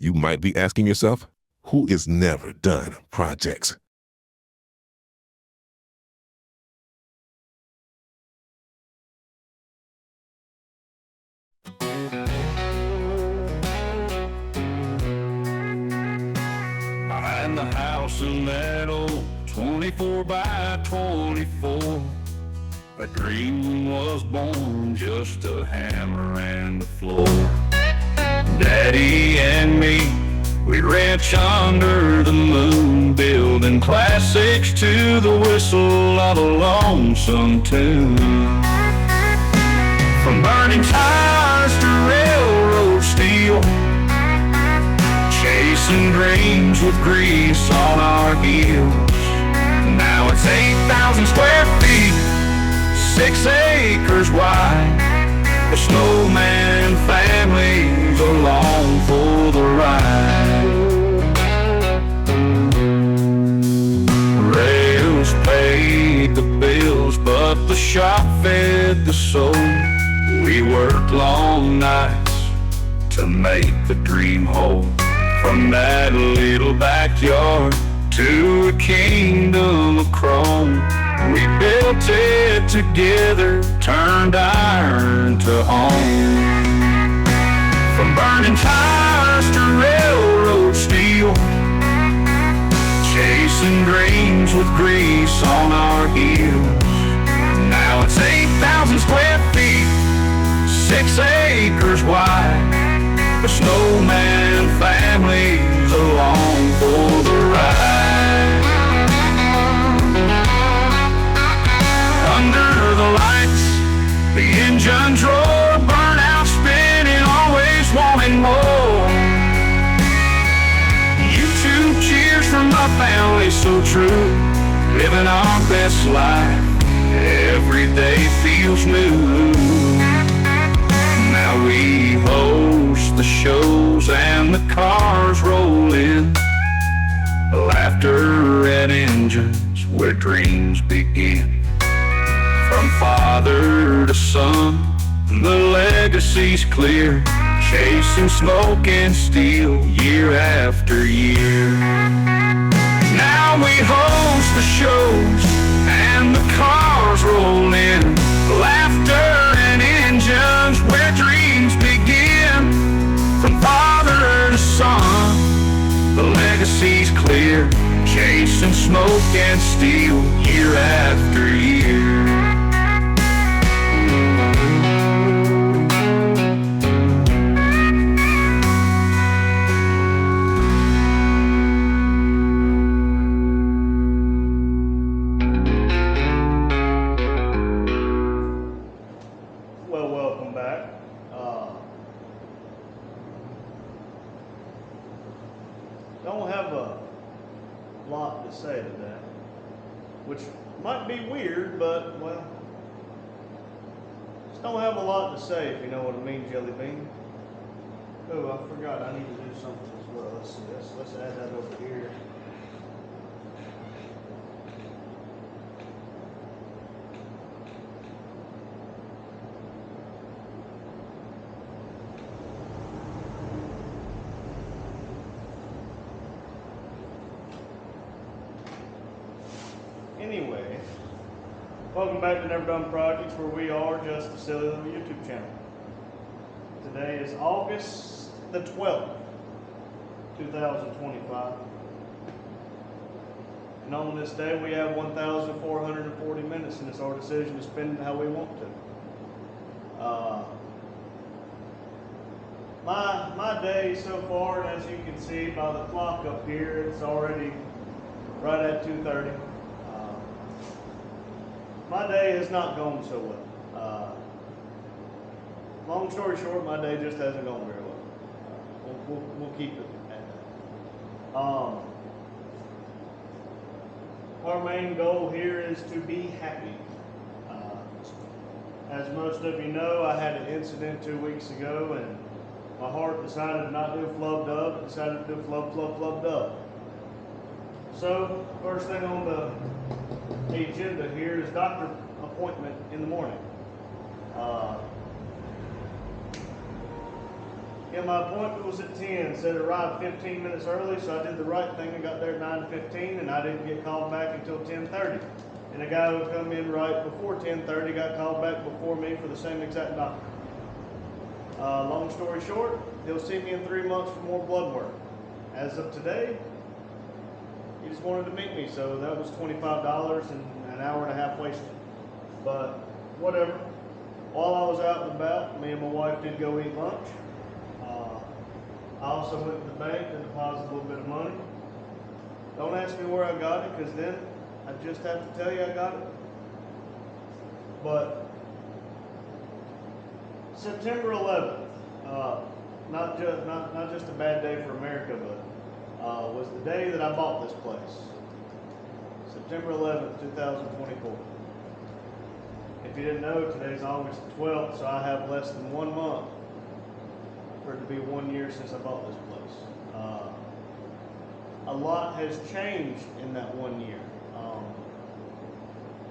You might be asking yourself, who is never done projects? Behind the house in that old 24 by 24, a dream was born, just a hammer and the floor. Daddy and me, we ranch under the moon, building classics to the whistle of a lonesome tune. From burning tires to railroad steel, chasing dreams with grease on our heels. Now it's 8,000 square feet, 6 acres wide. The Snowman family's along for the ride. Rails paid the bills, but the shop fed the soul. We worked long nights to make the dream whole. From that little backyard to a kingdom of chrome, we built it together, turned iron to home. From burning tires to railroad steel, chasing dreams with grease on our heels. Now it's 8,000 square feet, 6 acres wide. The Snowman family's along for the ride. Under the lights, the engine's roar, burnout spinning, always wanting more. YouTube cheers from my family so true, living our best life, every day feels new. Now we host the shows and the cars roll in, laughter and engines where dreams begin. From father to son, the legacy's clear, chasing smoke and steel year after year. Now we host the shows and the cars roll in, laughter and engines where dreams begin. From father to son, the legacy's clear, chasing smoke and steel year after year. Well, welcome back. Don't have a lot to say to that, which might be weird, but, well, just don't have a lot to say, if you know what I mean, Jelly Bean. Oh, I forgot, I need to do something as well. Let's see, let's add that over here. Anyway, welcome back to Never Done Projects, where we are just a silly little YouTube channel. Today is August the 12th, 2025. And on this day, we have 1,440 minutes, and it's our decision to spend it how we want to. My day so far, and as you can see by the clock up here, it's already right at 2:30. My day has not gone so well. Long story short, my day just hasn't gone very well. We'll keep it at that. Our main goal here is to be happy. As most of you know, I had an incident 2 weeks ago, and my heart decided to not do flub dub, it decided to do flub dub. So, first thing on the agenda here is doctor appointment in the morning. Yeah, my appointment was at 10, said it arrived 15 minutes early, so I did the right thing and got there at 9:15, and I didn't get called back until 10:30. And the guy who come in right before 10:30 got called back before me for the same exact doctor. Long story short, he'll see me in 3 months for more blood work. As of today, he just wanted to meet me, so that was $25 and an hour and a half wasted. But whatever. While I was out and about, me and my wife did go eat lunch. I also went to the bank and deposited a little bit of money. Don't ask me where I got it, because then I just have to tell you I got it. But September 11th, not just a bad day for America, but was the day that I bought this place. September 11th, 2024. If you didn't know, today's August 12th, so I have less than 1 month for it to be 1 year since I bought this place. A lot has changed in that 1 year.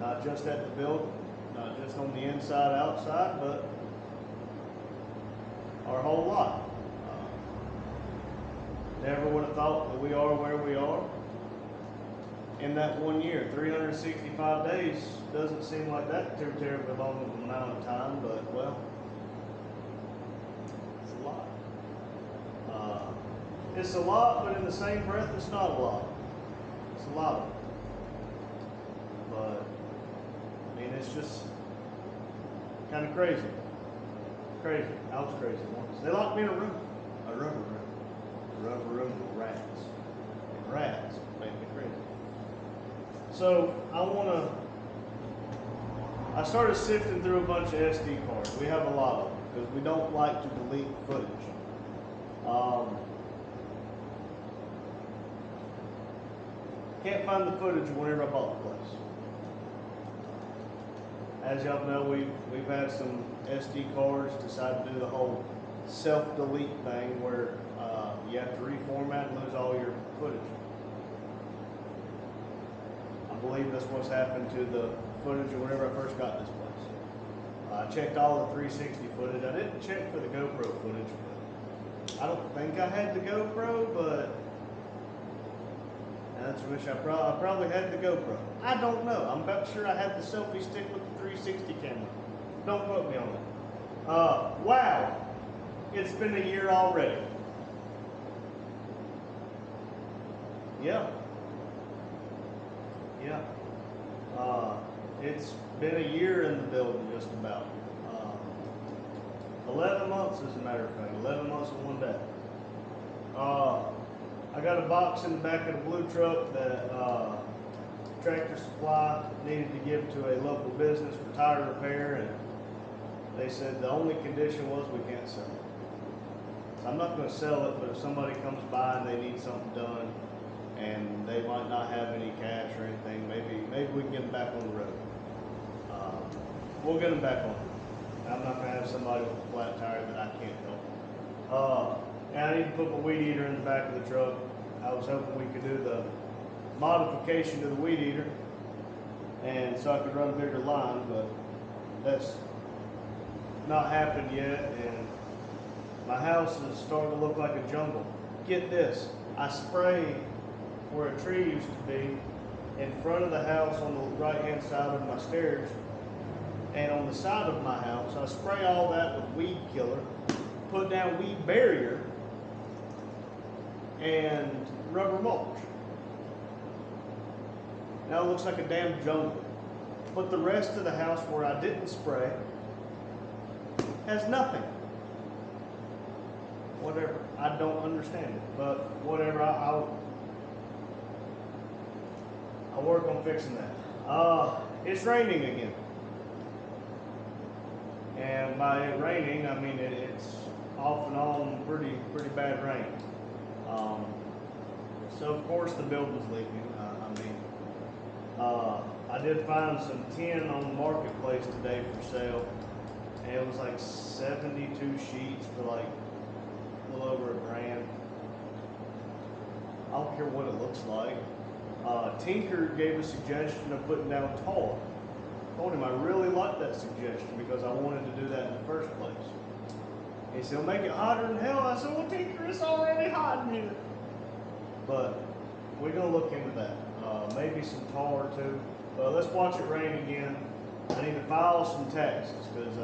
Not just at the building, not just on the inside, outside, but our whole lot. Never would have thought that we are where we are in that 1 year. 365 days doesn't seem like that too terribly long of an amount of time, but well, it's a lot. It's a lot, but in the same breath, it's not a lot. It's a lot of it. But, I mean, it's just kind of crazy. Crazy. I was crazy once. They locked me in a room. A rubber room. A rubber room with rats. And rats make me crazy. So, I started sifting through a bunch of SD cards. We have a lot of them because we don't like to delete footage. Can't find the footage whenever I bought the place. As y'all know, we've had some SD cards decide to do the whole self-delete thing where you have to reformat and lose all your footage. I believe that's what's happened to the footage whenever I first got this place. I checked all the 360 footage. I didn't check for the GoPro footage, but I don't think I had the GoPro, but that's wish I probably had the GoPro. I don't know. I'm about sure I had the selfie stick with the 360 camera. Don't quote me on it. Wow. It's been a year already. Yeah. Yeah. It's been a year in the building just about. 11 months as a matter of fact. 11 months and 1 day. I got a box in the back of the blue truck that Tractor Supply needed to give to a local business for tire repair, and they said the only condition was we can't sell it. So I'm not going to sell it, but if somebody comes by and they need something done and they might not have any cash or anything, maybe we can get them back on the road. We'll get them back on. I'm not going to have somebody with a flat tire that I can't help. And I need to put my weed eater in the back of the truck. I was hoping we could do the modification to the weed eater, and so I could run a bigger line, but that's not happened yet, and my house is starting to look like a jungle. Get this, I spray where a tree used to be in front of the house on the right-hand side of my stairs, and on the side of my house, I spray all that with weed killer, put down weed barrier, and rubber mulch. Now it looks like a damn jungle. But the rest of the house where I didn't spray has nothing. Whatever. I don't understand it. But whatever. I'll work on fixing that. It's raining again. And by it raining, I mean it's off and on pretty bad rain. So of course the building's leaking. I did find some tin on the marketplace today for sale, and it was like 72 sheets for like a little over $1,000. I don't care what it looks like. Tinker gave a suggestion of putting down tar. I told him I really liked that suggestion because I wanted to do that in the first place. He said, "It'll make it hotter than hell." I said, "Well, Tinker, it's already hot in here." But we're gonna look into that. Maybe some tar too. But let's watch it rain again. I need to file some taxes because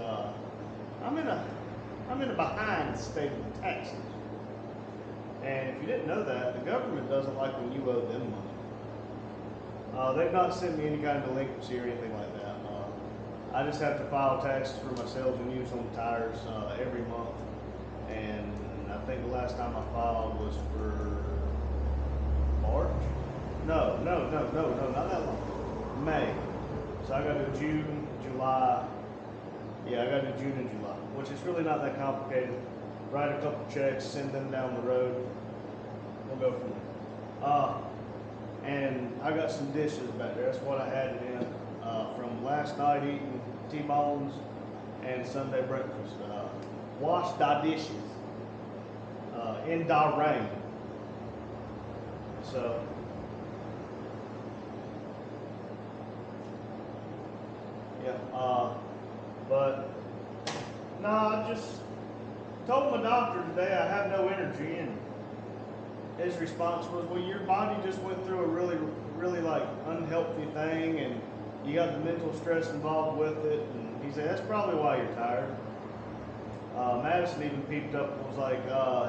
I'm in a behind state with taxes. And if you didn't know that, the government doesn't like when you owe them money. They've not sent me any kind of delinquency or anything like that. I just have to file taxes for my sales and use on tires every month. And I think the last time I filed was for March? No, not that long. May. So I got to June, July. Yeah, I got to June and July, which is really not that complicated. Write a couple checks, send them down the road. We'll go from there. And I got some dishes back there. That's what I had it in from last night eating T-bones and Sunday breakfast. Washed the dishes in the rain. So, yeah, but no, I just told my doctor today I have no energy, and his response was, "Well, your body just went through a really like unhealthy thing, and you got the mental stress involved with it." And he said, "That's probably why you're tired." Madison even peeped up and was like,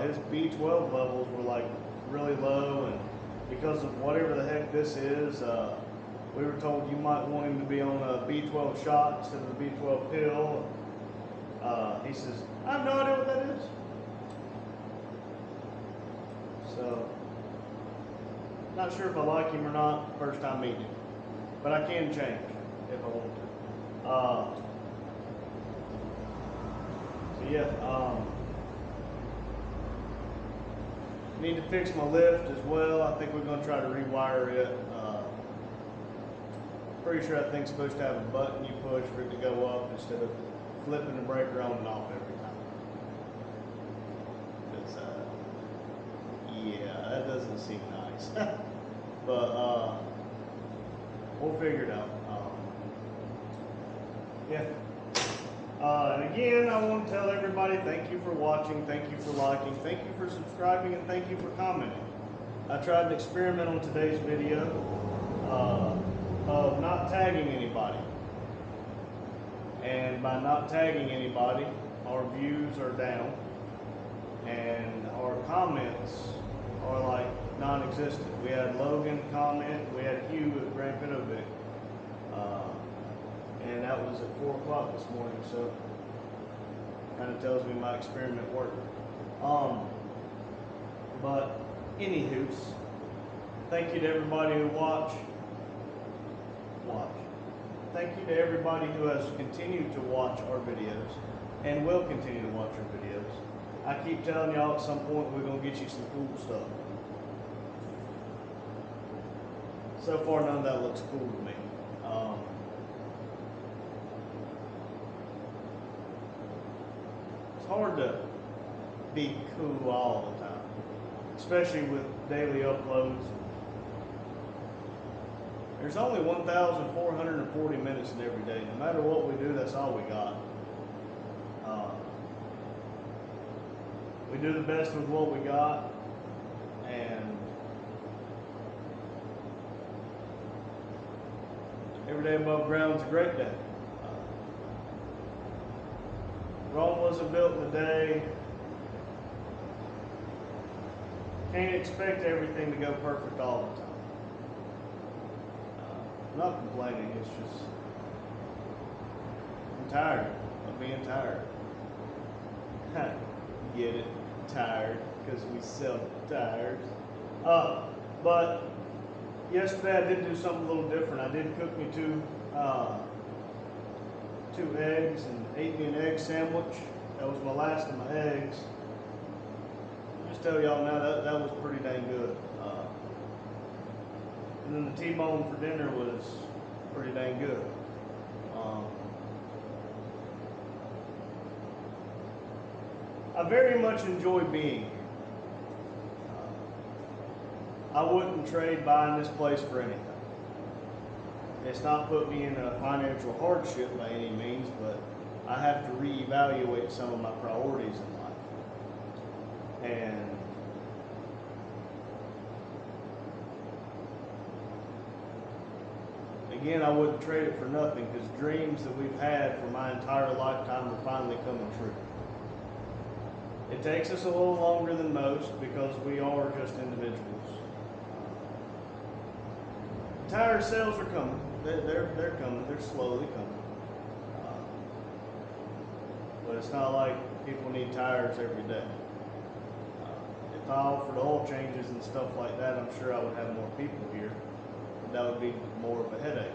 his B12 levels were like really low, and because of whatever the heck this is, we were told you might want him to be on a B12 shot instead of a B12 pill. He says, "I have no idea what that is." So, not sure if I like him or not first time meeting him, but I can change if I want to. So yeah, need to fix my lift as well. I think we're going to try to rewire it. Pretty sure that thing's supposed to have a button you push for it to go up instead of flipping the breaker on and off every time. Because, yeah, that doesn't seem nice. But, we'll figure it out. Yeah. And again, I want to tell everybody thank you for watching, thank you for liking, thank you for subscribing, and thank you for commenting. I tried an experiment on today's video of not tagging anybody. And by not tagging anybody, our views are down and our comments are like non-existent. We had Logan comment, we had Hugh at Grand Pinovic, and that was at 4 o'clock this morning, so kind of tells me my experiment worked. But anywho's, thank you to everybody who watched. Thank you to everybody who has continued to watch our videos and will continue to watch our videos. I keep telling y'all at some point we're going to get you some cool stuff. So far none of that looks cool to me. It's hard to be cool all the time, especially with daily uploads. There's only 1,440 minutes in every day. No matter what we do, that's all we got. We do the best with what we got, and every day above ground is a great day. Rome wasn't built in a day. Can't expect everything to go perfect all the time. I'm not complaining, it's just I'm tired of being tired. Get it? Tired, because we sell tires. But yesterday I did do something a little different. I did cook me two eggs and ate me an egg sandwich. That was my last of my eggs. I'll just tell y'all now that was pretty dang good. And then the T-bone for dinner was pretty dang good. I very much enjoy being here. I wouldn't trade buying this place for anything. It's not put me in a financial hardship by any means, but I have to reevaluate some of my priorities in life. And again, I wouldn't trade it for nothing, because dreams that we've had for my entire lifetime are finally coming true. It takes us a little longer than most because we are just individuals. Tire sales are coming. They're coming. They're slowly coming. But it's not like people need tires every day. If I offered oil changes and stuff like that, I'm sure I would have more people here. But that would be more of a headache.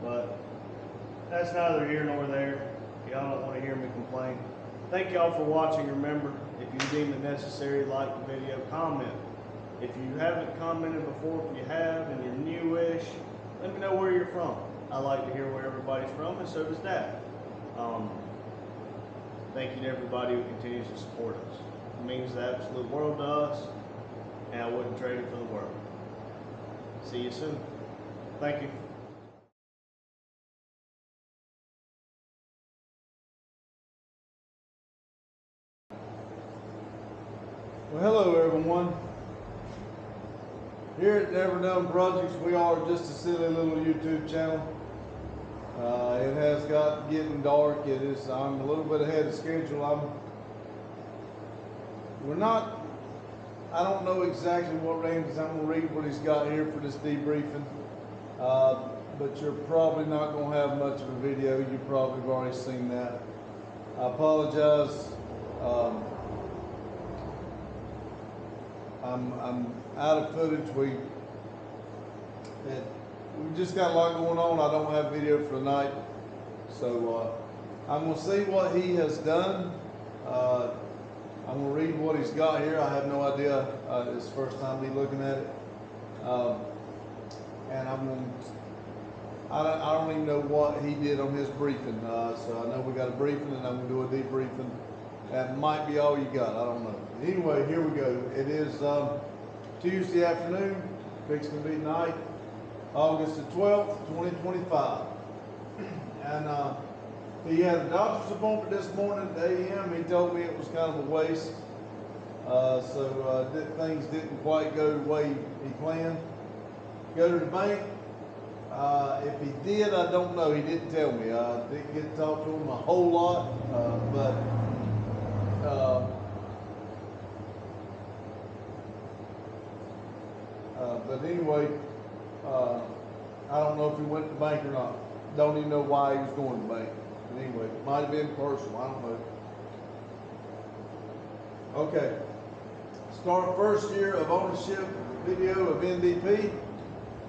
But that's neither here nor there. Y'all don't want to hear me complain. Thank y'all for watching. Remember, if you deem it necessary, like the video, comment. If you haven't commented before, if you have and you're newish, let me know where you're from. I like to hear where everybody's from, and so does Dad. Thank you to everybody who continues to support us. It means the absolute world to us, and I wouldn't trade it for the world. See you soon. Thank you. Well, hello everyone. Here at Never Done Projects, we are just a silly little YouTube channel. It has got getting dark. I'm a little bit ahead of schedule. I don't know exactly what Randy's, I'm gonna read what he's got here for this debriefing. But you're probably not gonna have much of a video. You probably have already seen that. I apologize. I'm out of footage. We just got a lot going on. I don't have video for tonight, so I'm gonna see what he has done. I'm gonna read what he's got here. I have no idea. It's the first time me looking at it, and I don't even know what he did on his briefing. So I know we got a briefing, and I'm gonna do a debriefing. That might be all you got. I don't know. Anyway, here we go. It is Tuesday afternoon, fixing to be night, August the 12th, 2025. And he had a doctor's appointment this morning at a.m. He told me it was kind of a waste. So things didn't quite go the way he planned. Go to the bank. If he did, I don't know. He didn't tell me. I didn't get to talk to him a whole lot, but anyway, I don't know if he went to the bank or not. Don't even know why he was going to the bank. But anyway, it might have been personal. I don't know. Okay. Start first year of ownership video of NDP.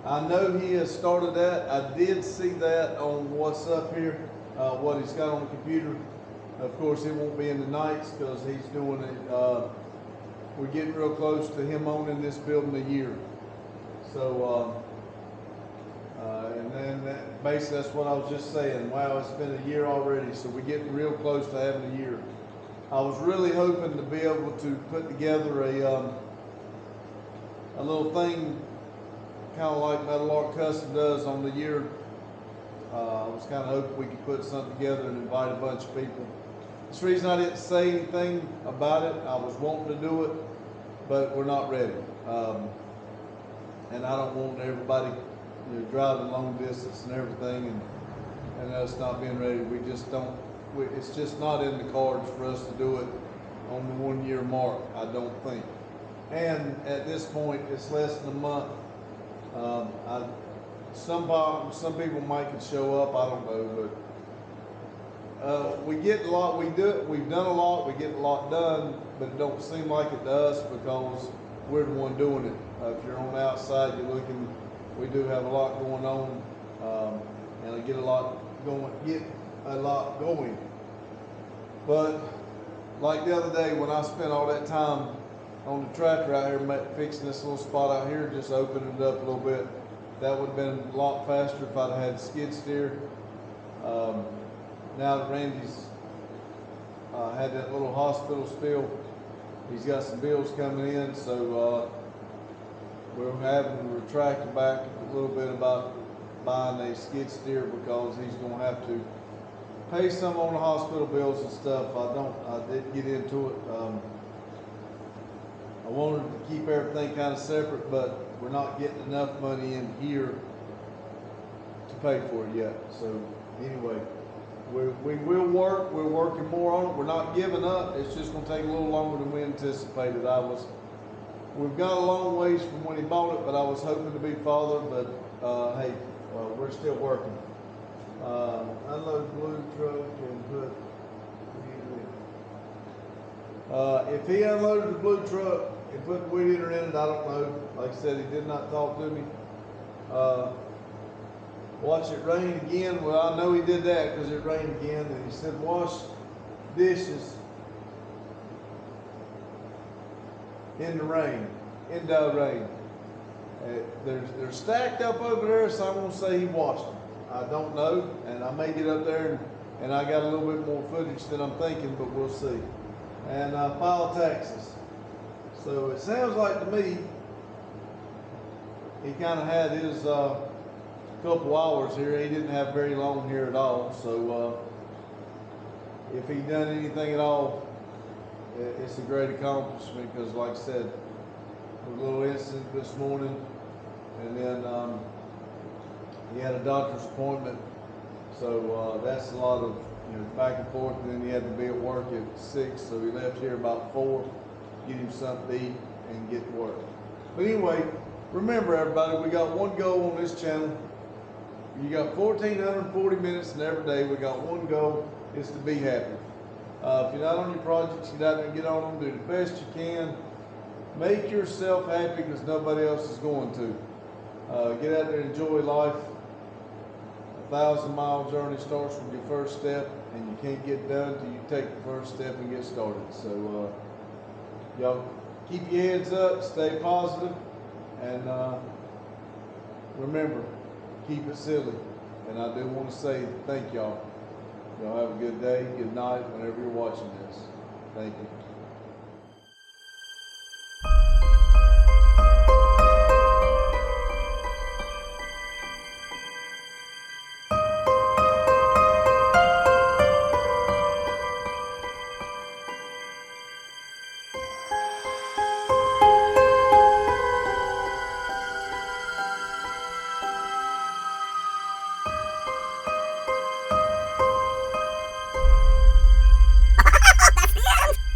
I know he has started that. I did see that on what's up here, what he's got on the computer. Of course, it won't be in the nights because he's doing it. We're getting real close to him owning this building a year. So, and then basically that's what I was just saying. Wow, it's been a year already, so we're getting real close to having a year. I was really hoping to be able to put together a little thing, kind of like Metallark Custom does on the year. I was kind of hoping we could put something together and invite a bunch of people. That's the reason I didn't say anything about it. I was wanting to do it, but we're not ready. And I don't want everybody driving long distance and everything and us not being ready. We just don't, it's just not in the cards for us to do it on the 1 year mark, I don't think. And at this point, it's less than a month. Some people might could show up, I don't know, but we get a lot, we've done a lot, we get a lot done, but it don't seem like it to us because we're the one doing it. If you're on the outside, you're looking, we do have a lot going on, and I get a lot going. But like the other day when I spent all that time on the tractor out here fixing this little spot out here, just opening it up a little bit, that would have been a lot faster if I'd had skid steer. Now that Randy's had that little hospital still, he's got some bills coming in, so we're having to retract back a little bit about buying a skid steer because he's going to have to pay some on the hospital bills and stuff. I did get into it. I wanted to keep everything kind of separate, but we're not getting enough money in here to pay for it yet. So anyway, we will work. We're working more on it. We're not giving up. It's just going to take a little longer than we anticipated. We've got a long ways from when he bought it, but I was hoping to be farther. But hey, we're still working. Unload the blue truck and put. If he unloaded the blue truck and put the weed eater in it, I don't know. Like I said, he did not talk to me. Watch it rain again. Well, I know he did that because it rained again. And he said, wash dishes in the rain, in the rain. They're stacked up over there, so I'm gonna say he washed them. I don't know, and I may get up there and I got a little bit more footage than I'm thinking, but we'll see. And file taxes. So it sounds like to me he kind of had his couple hours here. He didn't have very long here at all. So if he done anything at all, it's a great accomplishment because, like I said, a little incident this morning, and then he had a doctor's appointment. So that's a lot of back and forth, and then he had to be at work at 6, so he left here about 4, get him something to eat and get to work. But anyway, remember everybody, we got one goal on this channel. You got 1,440 minutes in every day. We got one goal, is to be happy. If you're not on your projects, get out there and get on them, do the best you can. Make yourself happy because nobody else is going to. Get out there and enjoy life. 1,000-mile journey starts from your first step, and you can't get done till you take the first step and get started. So y'all keep your heads up, stay positive, and remember, keep it silly. And I do want to say thank y'all. Y'all have a good day, good night, whenever you're watching this. Thank you.